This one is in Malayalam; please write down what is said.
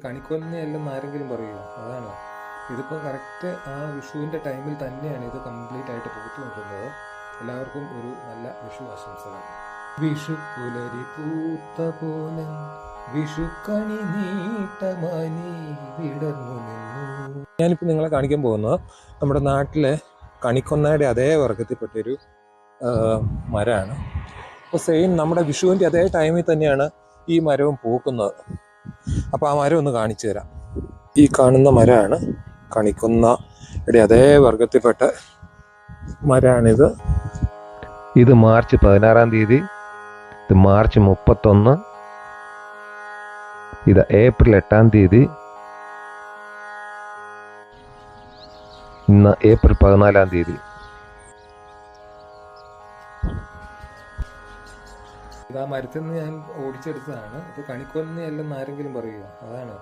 കണിക്കൊന്നയെല്ലാം ആരെങ്കിലും പറയുമോ? അതാണ് ഇതിപ്പോൾ കറക്റ്റ് ആ വിഷുവിൻ്റെ ടൈമിൽ തന്നെയാണ് ഇത് കംപ്ലീറ്റ് ആയിട്ട് പുറത്തു നിൽക്കുന്നത്. എല്ലാവർക്കും ഒരു നല്ല വിഷു ആശംസകൾ. വിഷു പുലരി പൂത്ത പോലെ വിഷുക്കണി നീട്ടമാനി വിടർന്നു നിന്നു. ഞാനിപ്പോൾ നിങ്ങളെ കാണിക്കാൻ പോകുന്നത് നമ്മുടെ നാട്ടിലെ കണിക്കൊന്നയുടെ അതേ വർഗത്തിൽപ്പെട്ടൊരു മരമാണ്. അപ്പോൾ സെയിം നമ്മുടെ വിഷുവിൻ്റെ അതേ ടൈമിൽ തന്നെയാണ് ഈ മരവും പൂക്കുന്നത്. അപ്പോൾ ആ മരം ഒന്ന് കാണിച്ചു തരാം. ഈ കാണുന്ന മരമാണ് കണിക്കൊന്നയുടെ അതേ വർഗത്തിൽപ്പെട്ട മരമാണിത്. ഇത് മാർച്ച് 16-ാം തീയതി, ഇത് മാർച്ച് 31, ഇത് ഏപ്രിൽ 8-ാം തീയതി, ഇന്ന് ഏപ്രിൽ 14-ാം തീയതി. ഇത് ആ മരത്തിൽ നിന്ന് ഞാൻ ഓടിച്ചെടുത്തതാണ്. ഇപ്പോൾ കണിക്കൊന്നയെല്ലാം ആരെങ്കിലും പറയുമോ? അതാണ്